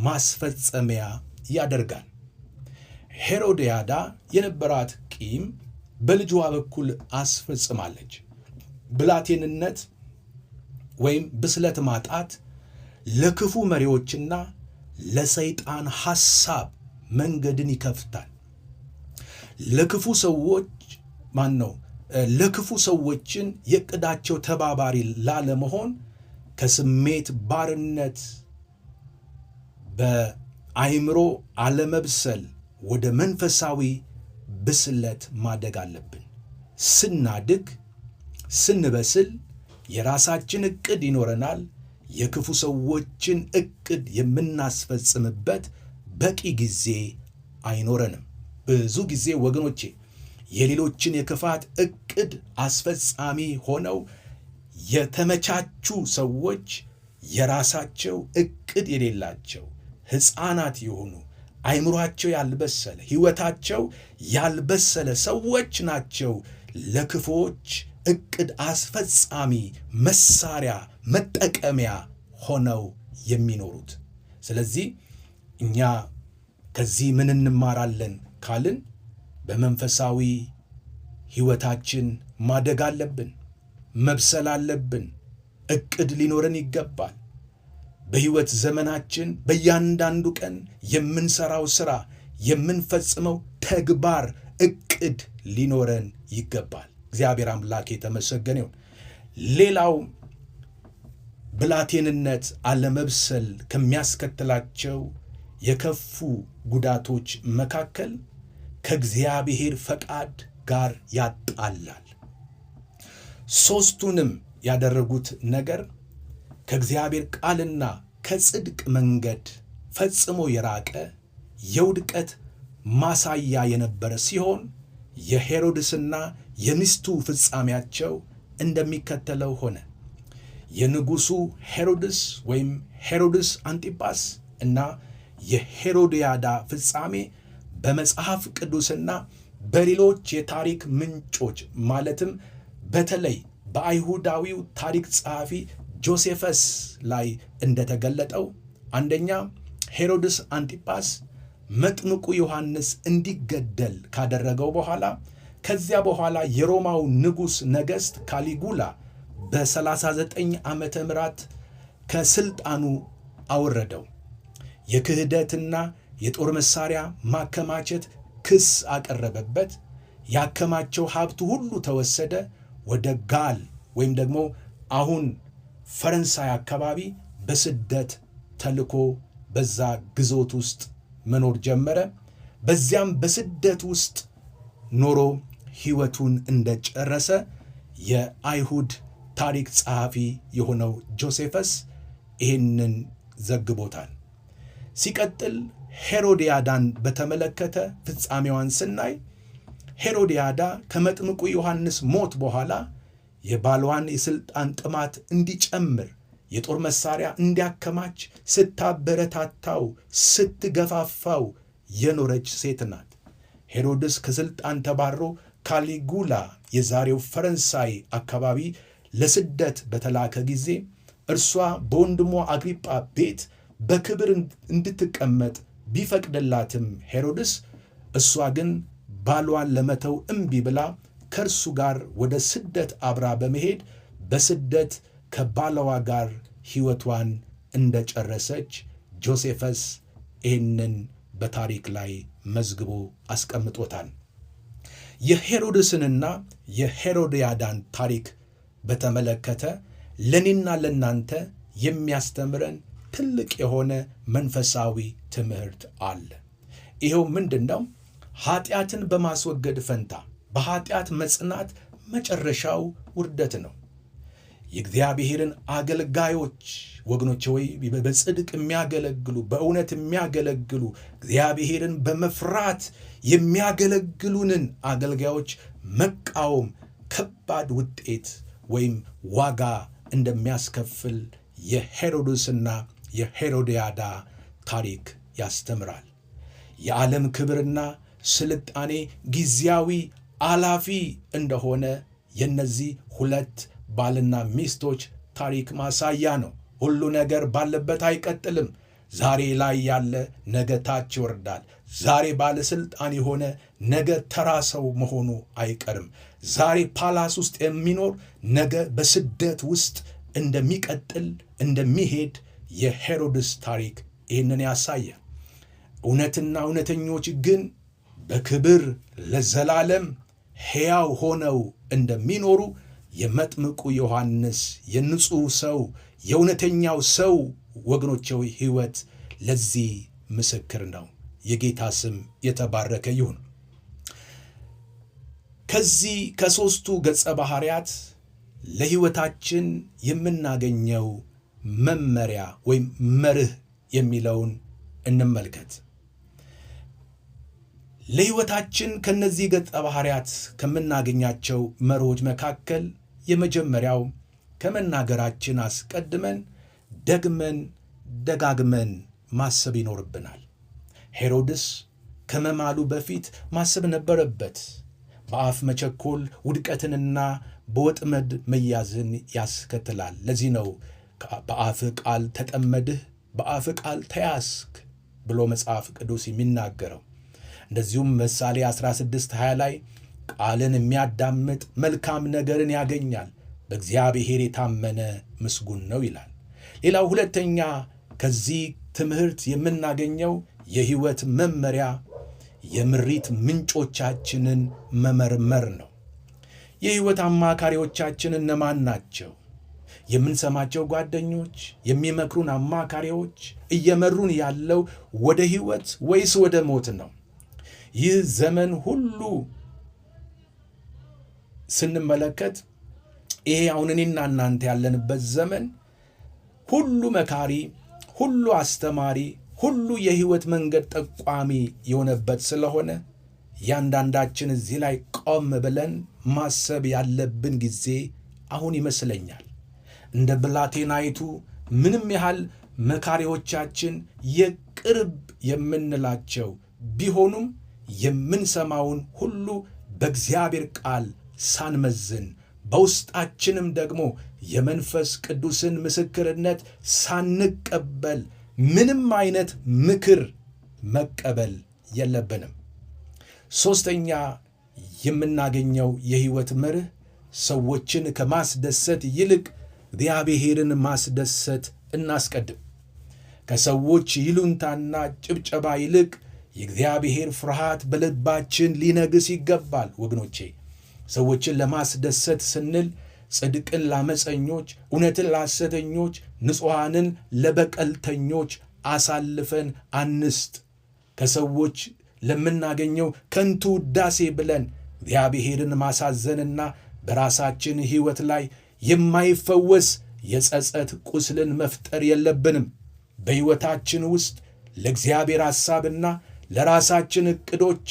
ማስፈጸሚያ ያደርጋል። ሄሮድያዳ የነበራት ቂም በልጇ በኩል አስፈጽማለች። ብላቴንነት ወይም ብስለት ማጣት ለክፉ መሪዎችና ለሰይጣን ሐሳብ መንገድን ይከፍታል። ለክፉ ሰዎችን የዕቅዳቸው ተባባሪ ላለመሆን ከስሜት ባርነት በአይምሮ አለመብሰል ወደ መንፈሳዊ ብስለት ማደግ አለብን። ስናድግ ስንበስል የራሳችን ዕቅድ ይኖረናል። የክፉ ሰዎችን ዕቅድ የምናስፈጽምበት በቂ ጊዜ አይኖረንም። ብዙ ጊዜ ወገኖቼ የሌሎችን የክፋት ዕቅድ አስፈጻሚ ሆነው የተመቻቹ ሰዎች የራሳቸው ዕቅድ የሌላቸው ሕፃናት የሆኑ አይምሯቸው ያልበሰለ ሕይወታቸው ያልበሰለ ሰዎች ናቸው ለክፎች ዕቅድ አስፈጻሚ መሳሪያ መጠቀሚያ ሆነው የሚኖሩት። ስለዚህ እኛ ከዚህ ምን እንማራለን ካልን በመንፈሳዊ ሕይወታችን ማደግ አለብን፣ መብሰል አለብን፣ ዕቅድ ሊኖረን ይገባል። በሕይወት ዘመናችን በእያንዳንዱ ቀን የምንሰራው ሥራ፣ የምንፈጽመው ተግባር ዕቅድ ሊኖረን ይገባል። እግዚአብሔር አምላክ የተመሰገነ ይሁን። ሌላው ብላቴንነት አለመብሰል ከሚያስከትላቸው የከፉ ጉዳቶች መካከል ከእግዚአብሔር ፈቃድ ጋር ያጣላል። ሦስቱንም ያደረጉት ነገር ከእግዚአብሔር ቃልና ከጽድቅ መንገድ ፈጽሞ የራቀ የውድቀት ማሳያ የነበረ ሲሆን የሄሮድስና የሚስቱ ፍጻሜያቸው እንደሚከተለው ሆነ። የንጉሡ ሄሮድስ ወይም ሄሮድስ አንጢጳስ እና የሄሮድያዳ ፍጻሜ በመጽሐፍ ቅዱስና በሌሎች የታሪክ ምንጮች ማለትም በተለይ በአይሁዳዊው ታሪክ ጸሐፊ ጆሴፈስ ላይ እንደተገለጠው አንደኛ ሄሮድስ አንጢጳስ መጥምቁ ዮሐንስ እንዲገደል ካደረገው በኋላ ከዚያ በኋላ የሮማው ንጉሥ ነገሥት ካሊጉላ በ39 ዓመተ ምህረት ከስልጣኑ አወረደው። የክህደትና የጦር መሳሪያ ማከማቸት ክስ አቀረበበት። ያከማቸው ሀብቱ ሁሉ ተወሰደ። ወደ ጋል ወይም ደግሞ አሁን ፈረንሳይ አካባቢ በስደት ተልኮ በዛ ግዞት ውስጥ መኖር ጀመረ። በዚያም በስደት ውስጥ ኖሮ ሕይወቱን እንደጨረሰ የአይሁድ ታሪክ ጸሐፊ የሆነው ጆሴፈስ ይህንን ዘግቦታል። ሲቀጥል ሄሮድያዳን በተመለከተ ፍጻሜዋን ስናይ ሄሮድያዳ ከመጥምቁ ዮሐንስ ሞት በኋላ የባሏን የሥልጣን ጥማት እንዲጨምር የጦር መሳሪያ እንዲያከማች ስታበረታታው ስትገፋፋው የኖረች ሴት ናት። ሄሮድስ ከሥልጣን ተባሮ ካሊጉላ የዛሬው ፈረንሳይ አካባቢ ለስደት በተላከ ጊዜ እርሷ በወንድሟ አግሪጳ ቤት በክብር እንድትቀመጥ ቢፈቅድላትም ሄሮድስ እሷ ግን ባሏን ለመተው እምቢ ብላ ከእርሱ ጋር ወደ ስደት አብራ በመሄድ በስደት ከባለዋ ጋር ሕይወቷን እንደጨረሰች ጆሴፈስ ይህንን በታሪክ ላይ መዝግቦ አስቀምጦታል። የሄሮድስንና የሄሮድያዳን ታሪክ በተመለከተ ለኔና ለናንተ የሚያስተምረን ትልቅ የሆነ መንፈሳዊ ትምህርት አለ። ይኸው ምንድነው? ኃጢአትን በማስወገድ ፈንታ በኃጢአት መጽናት መጨረሻው ውርደት ነው። የእግዚአብሔርን አገልጋዮች ወገኖች ወይ በጽድቅ የሚያገለግሉ በእውነት የሚያገለግሉ እግዚአብሔርን በመፍራት የሚያገለግሉንን አገልጋዮች መቃወም ከባድ ውጤት ወይም ዋጋ እንደሚያስከፍል የሄሮድስና የሄሮድያዳ ታሪክ ያስተምራል። የዓለም ክብርና ስልጣኔ ጊዜያዊ አላፊ እንደሆነ የነዚህ ሁለት ባልና ሚስቶች ታሪክ ማሳያ ነው። ሁሉ ነገር ባለበት አይቀጥልም። ዛሬ ላይ ያለ ነገ ታች ይወርዳል። ዛሬ ባለስልጣን የሆነ ነገ ተራ ሰው መሆኑ አይቀርም። ዛሬ ፓላስ ውስጥ የሚኖር ነገ በስደት ውስጥ እንደሚቀጥል እንደሚሄድ የሄሮድስ ታሪክ ይህንን ያሳየ። እውነትና እውነተኞች ግን በክብር ለዘላለም ሕያው ሆነው እንደሚኖሩ የመጥምቁ ዮሐንስ የንጹሕ ሰው የእውነተኛው ሰው ወገኖቼ ሕይወት ለዚህ ምስክር ነው። የጌታ ስም የተባረከ ይሁን። ከዚህ ከሦስቱ ገጸ ባህሪያት ለሕይወታችን የምናገኘው መመሪያ ወይም መርህ የሚለውን እንመልከት። ለሕይወታችን ከነዚህ ገጸ ባህሪያት ከምናገኛቸው መርሆች መካከል የመጀመሪያው ከመናገራችን አስቀድመን ደግመን ደጋግመን ማሰብ ይኖርብናል። ሄሮድስ ከመማሉ በፊት ማሰብ ነበረበት። በአፍ መቸኮል ውድቀትንና በወጥመድ መያዝን ያስከትላል። ለዚህ ነው በአፍ ቃል ተጠመድህ፣ በአፍ ቃል ተያዝክ ብሎ መጽሐፍ ቅዱስ የሚናገረው። እንደዚሁም ምሳሌ 16:20 ላይ ቃልን የሚያዳምጥ መልካም ነገርን ያገኛል፣ በእግዚአብሔር የታመነ ምስጉን ነው ይላል። ሌላው ሁለተኛ ከዚህ ትምህርት የምናገኘው የሕይወት መመሪያ የምሪት ምንጮቻችንን መመርመር ነው። የሕይወት አማካሪዎቻችን እነማን ናቸው? የምንሰማቸው ጓደኞች፣ የሚመክሩን አማካሪዎች እየመሩን ያለው ወደ ሕይወት ወይስ ወደ ሞት ነው? ይህ ዘመን ሁሉ ስንመለከት ይሄ አሁን እኔና እናንተ ያለንበት ዘመን ሁሉ መካሪ፣ ሁሉ አስተማሪ፣ ሁሉ የሕይወት መንገድ ጠቋሚ የሆነበት ስለሆነ ያንዳንዳችን እዚህ ላይ ቆም ብለን ማሰብ ያለብን ጊዜ አሁን ይመስለኛል። እንደ ብላቴናይቱ ምንም ያህል መካሪዎቻችን የቅርብ የምንላቸው ቢሆኑም የምንሰማውን ሁሉ በእግዚአብሔር ቃል ሳንመዝን በውስጣችንም ደግሞ የመንፈስ ቅዱስን ምስክርነት ሳንቀበል ምንም አይነት ምክር መቀበል የለብንም። ሦስተኛ የምናገኘው የሕይወት መርህ ሰዎችን ከማስደሰት ይልቅ እግዚአብሔርን ማስደሰት እናስቀድም። ከሰዎች ይሉንታና ጭብጨባ ይልቅ የእግዚአብሔር ፍርሃት በልባችን ሊነግስ ይገባል። ወገኖቼ ሰዎችን ለማስደሰት ስንል ጽድቅን ላመፀኞች፣ እውነትን ለሐሰተኞች፣ ንጹሐንን ለበቀልተኞች አሳልፈን አንስጥ። ከሰዎች ለምናገኘው ከንቱ ውዳሴ ብለን እግዚአብሔርን ማሳዘንና በራሳችን ሕይወት ላይ የማይፈወስ የጸጸት ቁስልን መፍጠር የለብንም። በሕይወታችን ውስጥ ለእግዚአብሔር ሐሳብና ለራሳችን ዕቅዶች፣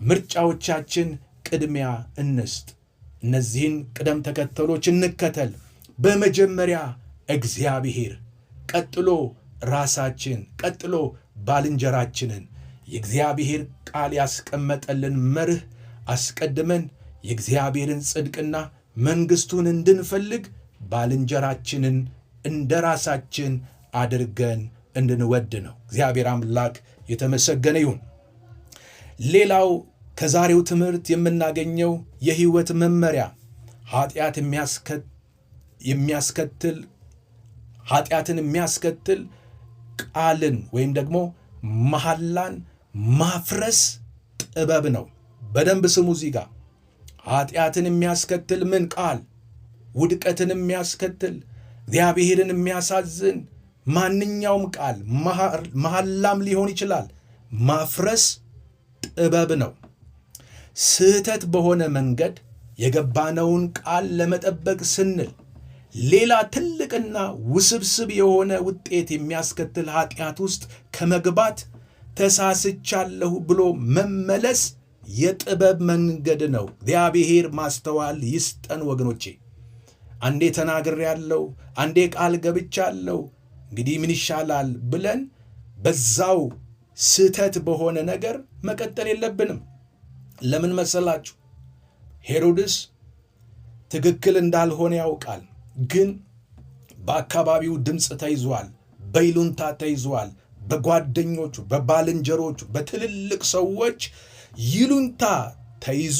ምርጫዎቻችን ቅድሚያ እንስጥ። እነዚህን ቅደም ተከተሎች እንከተል። በመጀመሪያ እግዚአብሔር፣ ቀጥሎ ራሳችን፣ ቀጥሎ ባልንጀራችንን። የእግዚአብሔር ቃል ያስቀመጠልን መርህ አስቀድመን የእግዚአብሔርን ጽድቅና መንግሥቱን እንድንፈልግ ባልንጀራችንን እንደ ራሳችን አድርገን እንድንወድ ነው። እግዚአብሔር አምላክ የተመሰገነ ይሁን። ሌላው ከዛሬው ትምህርት የምናገኘው የሕይወት መመሪያ ኃጢአትን የሚያስከትል ቃልን ወይም ደግሞ መሐላን ማፍረስ ጥበብ ነው። በደንብ ስሙ። እዚህ ጋር ኃጢአትን የሚያስከትል ምን ቃል? ውድቀትን የሚያስከትል እግዚአብሔርን የሚያሳዝን ማንኛውም ቃል መሐላም ሊሆን ይችላል። ማፍረስ ጥበብ ነው። ስህተት በሆነ መንገድ የገባነውን ቃል ለመጠበቅ ስንል ሌላ ትልቅና ውስብስብ የሆነ ውጤት የሚያስከትል ኃጢአት ውስጥ ከመግባት ተሳስቻለሁ ብሎ መመለስ የጥበብ መንገድ ነው። እግዚአብሔር ማስተዋል ይስጠን ወገኖቼ። አንዴ ተናግሬያለሁ፣ አንዴ ቃል ገብቻለሁ፣ እንግዲህ ምን ይሻላል ብለን በዛው ስህተት በሆነ ነገር መቀጠል የለብንም። ለምን መሰላችሁ? ሄሮድስ ትክክል እንዳልሆነ ያውቃል። ግን በአካባቢው ድምፅ ተይዟል፣ በይሉንታ ተይዟል። በጓደኞቹ፣ በባልንጀሮቹ፣ በትልልቅ ሰዎች ይሉንታ ተይዞ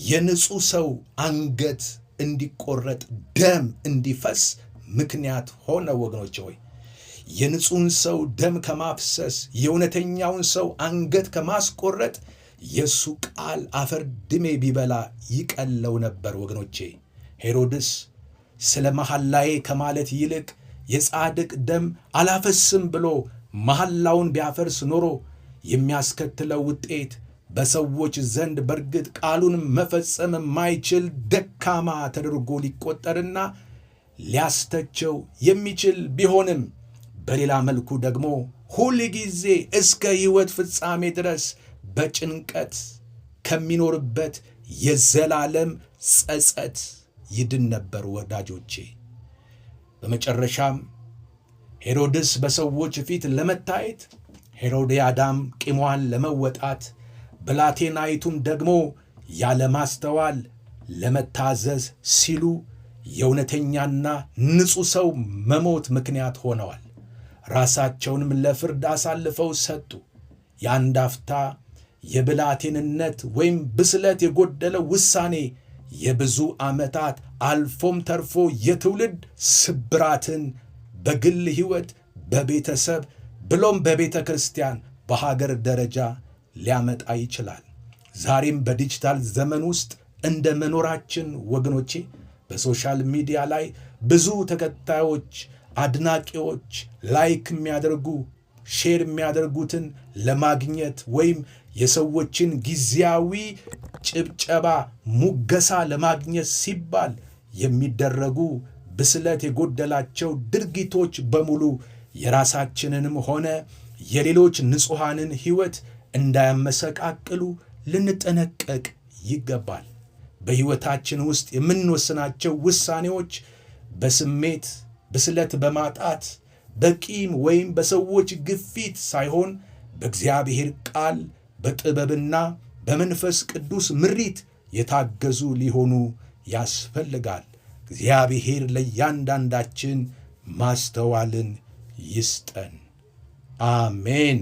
የንጹሕ ሰው አንገት እንዲቆረጥ፣ ደም እንዲፈስ ምክንያት ሆነ። ወገኖች ሆይ የንጹሕን ሰው ደም ከማፍሰስ የእውነተኛውን ሰው አንገት ከማስቆረጥ የእሱ ቃል አፈር ድሜ ቢበላ ይቀለው ነበር። ወገኖቼ ሄሮድስ ስለ መሐላዬ ከማለት ይልቅ የጻድቅ ደም አላፈስም ብሎ መሐላውን ቢያፈርስ ኖሮ የሚያስከትለው ውጤት በሰዎች ዘንድ በእርግጥ ቃሉን መፈጸም የማይችል ደካማ ተደርጎ ሊቆጠርና ሊያስተቸው የሚችል ቢሆንም በሌላ መልኩ ደግሞ ሁል ጊዜ እስከ ሕይወት ፍጻሜ ድረስ በጭንቀት ከሚኖርበት የዘላለም ጸጸት ይድን ነበር። ወዳጆቼ በመጨረሻም ሄሮድስ በሰዎች ፊት ለመታየት፣ ሄሮድያዳም ቂሟን ለመወጣት፣ ብላቴናይቱም ደግሞ ያለማስተዋል ለመታዘዝ ሲሉ የእውነተኛና ንጹሕ ሰው መሞት ምክንያት ሆነዋል። ራሳቸውንም ለፍርድ አሳልፈው ሰጡ። የአንድ አፍታ የብላቴንነት ወይም ብስለት የጎደለው ውሳኔ የብዙ ዓመታት አልፎም ተርፎ የትውልድ ስብራትን በግል ሕይወት፣ በቤተሰብ ብሎም በቤተ ክርስቲያን፣ በሀገር ደረጃ ሊያመጣ ይችላል። ዛሬም በዲጂታል ዘመን ውስጥ እንደ መኖራችን ወገኖቼ በሶሻል ሚዲያ ላይ ብዙ ተከታዮች፣ አድናቂዎች ላይክ የሚያደርጉ ሼር የሚያደርጉትን ለማግኘት ወይም የሰዎችን ጊዜያዊ ጭብጨባ፣ ሙገሳ ለማግኘት ሲባል የሚደረጉ ብስለት የጎደላቸው ድርጊቶች በሙሉ የራሳችንንም ሆነ የሌሎች ንጹሐንን ሕይወት እንዳያመሰቃቅሉ ልንጠነቀቅ ይገባል። በሕይወታችን ውስጥ የምንወስናቸው ውሳኔዎች በስሜት ብስለት በማጣት በቂም ወይም በሰዎች ግፊት ሳይሆን በእግዚአብሔር ቃል በጥበብና በመንፈስ ቅዱስ ምሪት የታገዙ ሊሆኑ ያስፈልጋል። እግዚአብሔር ለእያንዳንዳችን ማስተዋልን ይስጠን። አሜን።